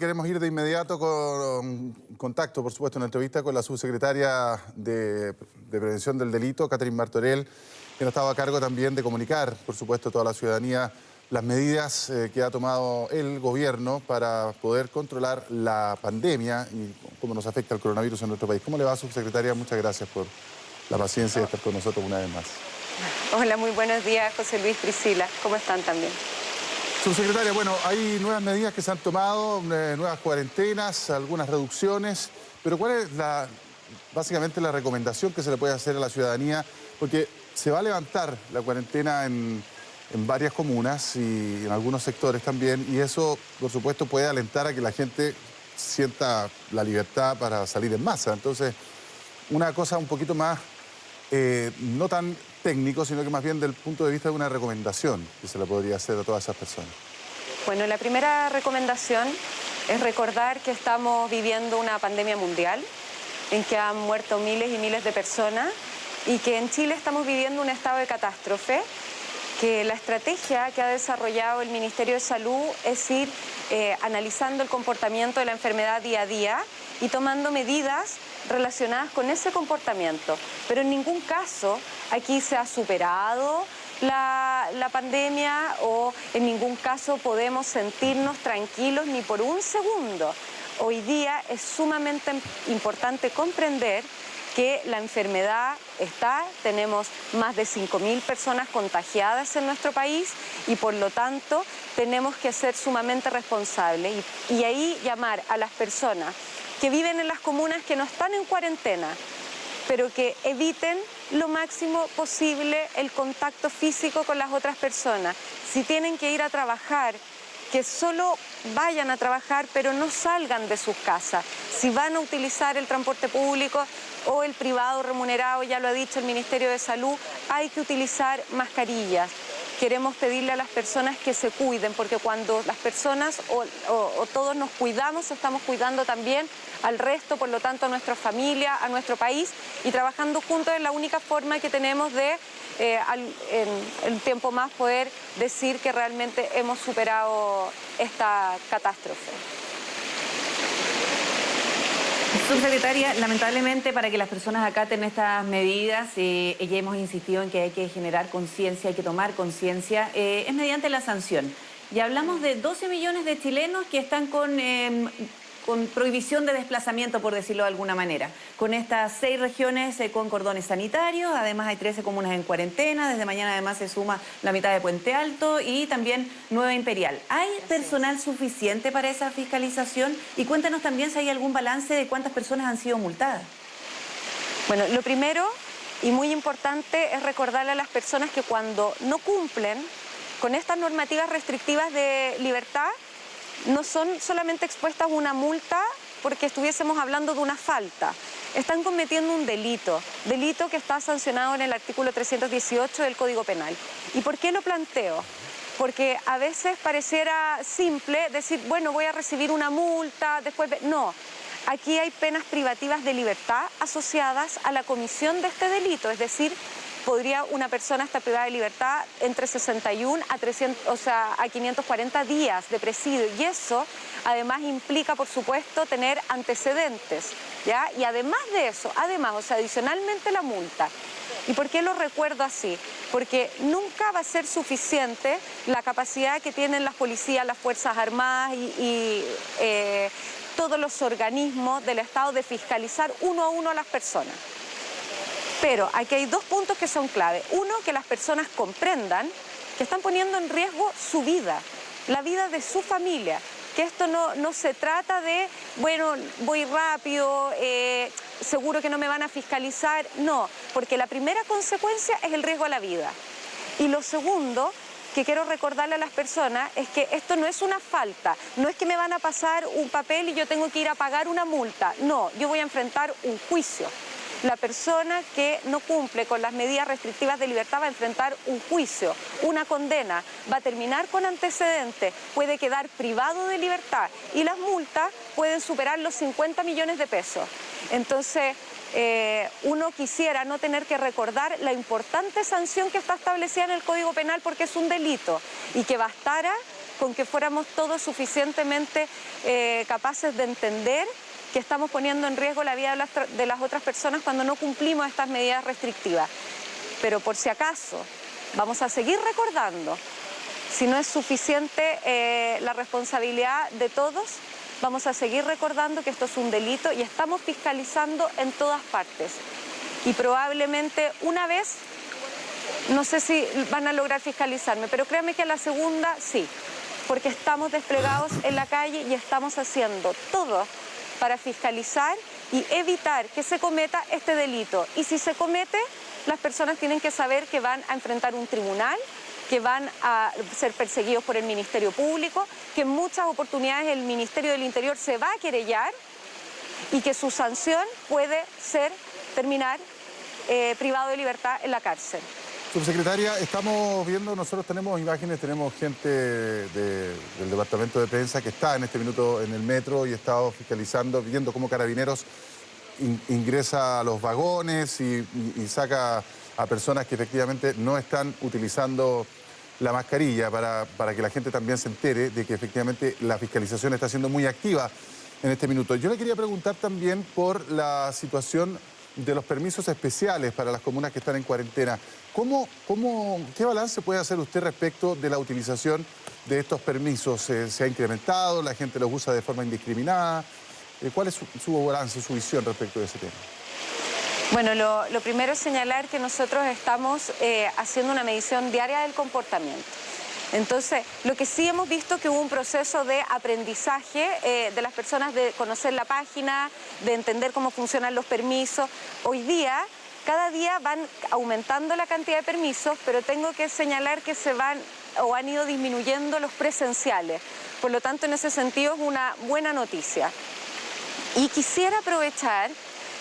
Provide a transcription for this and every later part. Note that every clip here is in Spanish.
Queremos ir de inmediato con contacto, por supuesto, en entrevista con la subsecretaria de Prevención del Delito, Catherine Martorell, quien ha estado a cargo también de comunicar, por supuesto, a toda la ciudadanía las medidas que ha tomado el gobierno para poder controlar la pandemia y cómo nos afecta el coronavirus en nuestro país. ¿Cómo le va, subsecretaria? Muchas gracias por la paciencia de estar con nosotros una vez más. Hola, muy buenos días, José Luis, Priscila. ¿Cómo están también? Subsecretaria, bueno, hay nuevas medidas que se han tomado, nuevas cuarentenas, algunas reducciones, pero ¿cuál es básicamente la recomendación que se le puede hacer a la ciudadanía? Porque se va a levantar la cuarentena en varias comunas y en algunos sectores también, y eso, por supuesto, puede alentar a que la gente sienta la libertad para salir en masa. Entonces, una cosa un poquito más, no tan técnico, sino que más bien del punto de vista de una recomendación que se le podría hacer a todas esas personas. Bueno, la primera recomendación es recordar que estamos viviendo una pandemia mundial en que han muerto miles y miles de personas y que en Chile estamos viviendo un estado de catástrofe, que la estrategia que ha desarrollado el Ministerio de Salud es ir analizando el comportamiento de la enfermedad día a día y tomando medidas relacionadas con ese comportamiento. Pero en ningún caso aquí se ha superado la pandemia o en ningún caso podemos sentirnos tranquilos ni por un segundo. Hoy día es sumamente importante comprender que la enfermedad tenemos más de 5.000 personas contagiadas en nuestro país y por lo tanto tenemos que ser sumamente responsables y ahí llamar a las personas que viven en las comunas que no están en cuarentena, pero que eviten lo máximo posible el contacto físico con las otras personas. Si tienen que ir a trabajar, que solo vayan a trabajar, pero no salgan de sus casas. Si van a utilizar el transporte público o el privado remunerado, ya lo ha dicho el Ministerio de Salud, hay que utilizar mascarillas. Queremos pedirle a las personas que se cuiden, porque cuando las personas o todos nos cuidamos, estamos cuidando también al resto, por lo tanto a nuestra familia, a nuestro país, y trabajando juntos es la única forma que tenemos de en el tiempo más poder decir que realmente hemos superado esta catástrofe. Subsecretaria, lamentablemente para que las personas acaten estas medidas, ya hemos insistido en que hay que generar conciencia, hay que tomar conciencia, es mediante la sanción. Y hablamos de 12 millones de chilenos que están con prohibición de desplazamiento, por decirlo de alguna manera. Con estas 6 regiones con cordones sanitarios, además hay 13 comunas en cuarentena, desde mañana además se suma la mitad de Puente Alto y también Nueva Imperial. ¿Hay personal suficiente para esa fiscalización? Y cuéntanos también si hay algún balance de cuántas personas han sido multadas. Bueno, lo primero y muy importante es recordarle a las personas que cuando no cumplen con estas normativas restrictivas de libertad, no son solamente expuestas a una multa porque estuviésemos hablando de una falta. Están cometiendo un delito que está sancionado en el artículo 318 del Código Penal. ¿Y por qué lo planteo? Porque a veces pareciera simple decir, bueno, voy a recibir una multa, después... No, aquí hay penas privativas de libertad asociadas a la comisión de este delito, es decir, podría una persona estar privada de libertad entre 61 a 540 días de presidio y eso además implica, por supuesto, tener antecedentes, ¿ya? Y además de eso, adicionalmente la multa. ¿Y por qué lo recuerdo así? Porque nunca va a ser suficiente la capacidad que tienen las policías, las Fuerzas Armadas y todos los organismos del Estado de fiscalizar uno a uno a las personas. Pero aquí hay 2 puntos que son clave. Uno, que las personas comprendan que están poniendo en riesgo su vida, la vida de su familia, que esto no se trata de, bueno, voy rápido, seguro que no me van a fiscalizar. No, porque la primera consecuencia es el riesgo a la vida. Y lo segundo que quiero recordarle a las personas es que esto no es una falta, no es que me van a pasar un papel y yo tengo que ir a pagar una multa. No, yo voy a enfrentar un juicio. La persona que no cumple con las medidas restrictivas de libertad va a enfrentar un juicio, una condena, va a terminar con antecedentes, puede quedar privado de libertad y las multas pueden superar los 50 millones de pesos. Entonces, uno quisiera no tener que recordar la importante sanción que está establecida en el Código Penal porque es un delito y que bastara con que fuéramos todos suficientemente capaces de entender que estamos poniendo en riesgo la vida de las otras personas cuando no cumplimos estas medidas restrictivas. Pero por si acaso, vamos a seguir recordando, si no es suficiente la responsabilidad de todos, vamos a seguir recordando que esto es un delito y estamos fiscalizando en todas partes. Y probablemente una vez, no sé si van a lograr fiscalizarme, pero créanme que a la segunda sí, porque estamos desplegados en la calle y estamos haciendo todo para fiscalizar y evitar que se cometa este delito. Y si se comete, las personas tienen que saber que van a enfrentar un tribunal, que van a ser perseguidos por el Ministerio Público, que en muchas oportunidades el Ministerio del Interior se va a querellar y que su sanción puede ser terminar privado de libertad en la cárcel. Subsecretaria, estamos viendo, nosotros tenemos imágenes, tenemos gente del Departamento de Prensa que está en este minuto en el metro y ha estado fiscalizando, viendo cómo Carabineros ingresa a los vagones y saca a personas que efectivamente no están utilizando la mascarilla para que la gente también se entere de que efectivamente la fiscalización está siendo muy activa en este minuto. Yo le quería preguntar también por la situación de los permisos especiales para las comunas que están en cuarentena. ¿Qué balance puede hacer usted respecto de la utilización de estos permisos? ¿Se ha incrementado? ¿La gente los usa de forma indiscriminada? ¿Cuál es su balance, su visión respecto de ese tema? Bueno, lo primero es señalar que nosotros estamos haciendo una medición diaria del comportamiento. Entonces, lo que sí hemos visto que hubo un proceso de aprendizaje de las personas, de conocer la página, de entender cómo funcionan los permisos. Hoy día, cada día van aumentando la cantidad de permisos, pero tengo que señalar que han ido disminuyendo los presenciales. Por lo tanto, en ese sentido es una buena noticia. Y quisiera aprovechar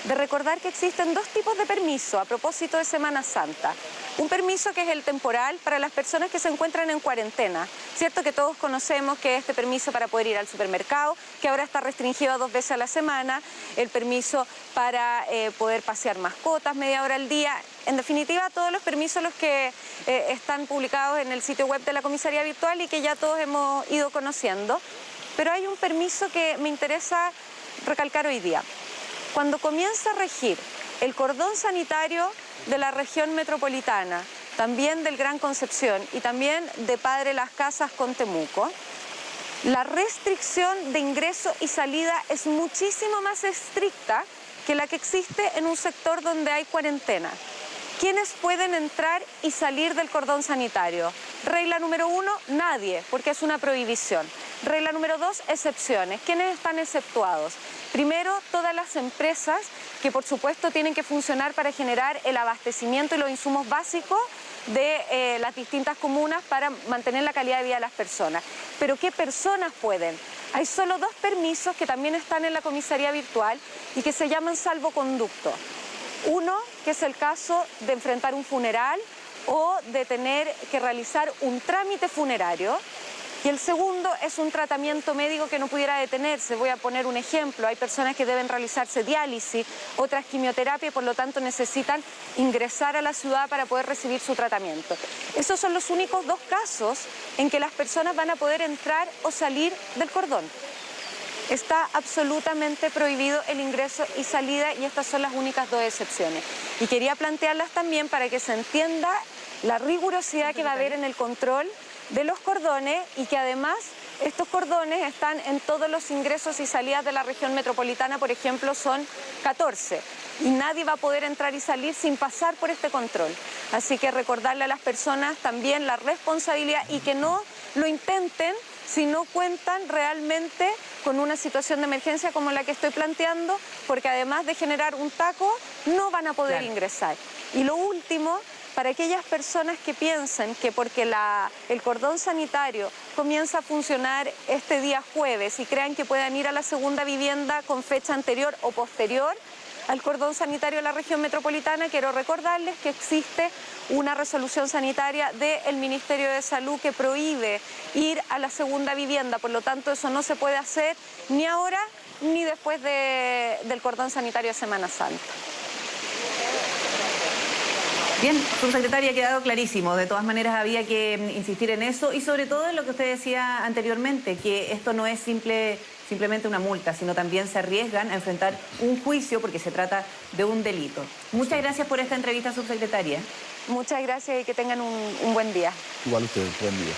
de recordar que existen dos tipos de permiso a propósito de Semana Santa. Un permiso que es el temporal para las personas que se encuentran en cuarentena. Cierto que todos conocemos que este permiso para poder ir al supermercado, que ahora está restringido a 2 veces a la semana, el permiso para poder pasear mascotas media hora al día. En definitiva, todos los permisos los que están publicados en el sitio web de la Comisaría Virtual y que ya todos hemos ido conociendo. Pero hay un permiso que me interesa recalcar hoy día. Cuando comienza a regir el cordón sanitario de la región metropolitana, también del Gran Concepción y también de Padre Las Casas con Temuco, la restricción de ingreso y salida es muchísimo más estricta que la que existe en un sector donde hay cuarentena. ¿Quiénes pueden entrar y salir del cordón sanitario? Regla número 1, nadie, porque es una prohibición. Regla número 2, excepciones. ¿Quiénes están exceptuados? Primero, todas las empresas que por supuesto tienen que funcionar para generar el abastecimiento y los insumos básicos de las distintas comunas para mantener la calidad de vida de las personas. Pero ¿qué personas pueden? Hay solo 2 permisos que también están en la comisaría virtual y que se llaman salvoconducto. Uno, que es el caso de enfrentar un funeral o de tener que realizar un trámite funerario. Y el segundo es un tratamiento médico que no pudiera detenerse. Voy a poner un ejemplo. Hay personas que deben realizarse diálisis, otras quimioterapia y por lo tanto necesitan ingresar a la ciudad para poder recibir su tratamiento. Esos son los únicos 2 casos en que las personas van a poder entrar o salir del cordón. Está absolutamente prohibido el ingreso y salida y estas son las únicas 2 excepciones. Y quería plantearlas también para que se entienda la rigurosidad que va a haber en el control de los cordones y que además estos cordones están en todos los ingresos y salidas de la región metropolitana, por ejemplo, son 14 y nadie va a poder entrar y salir sin pasar por este control. Así que recordarle a las personas también la responsabilidad y que no lo intenten si no cuentan realmente con una situación de emergencia como la que estoy planteando, porque además de generar un taco, no van a poder ingresar. Y lo último, para aquellas personas que piensen que porque el cordón sanitario comienza a funcionar este día jueves y crean que puedan ir a la segunda vivienda con fecha anterior o posterior al cordón sanitario de la región metropolitana, quiero recordarles que existe una resolución sanitaria del Ministerio de Salud que prohíbe ir a la segunda vivienda, por lo tanto eso no se puede hacer ni ahora ni después del cordón sanitario de Semana Santa. Bien, subsecretaria, ha quedado clarísimo. De todas maneras había que insistir en eso y sobre todo en lo que usted decía anteriormente, que esto no es simplemente una multa, sino también se arriesgan a enfrentar un juicio porque se trata de un delito. Muchas gracias por esta entrevista, subsecretaria. Muchas gracias y que tengan un buen día. Igual ustedes, buen día.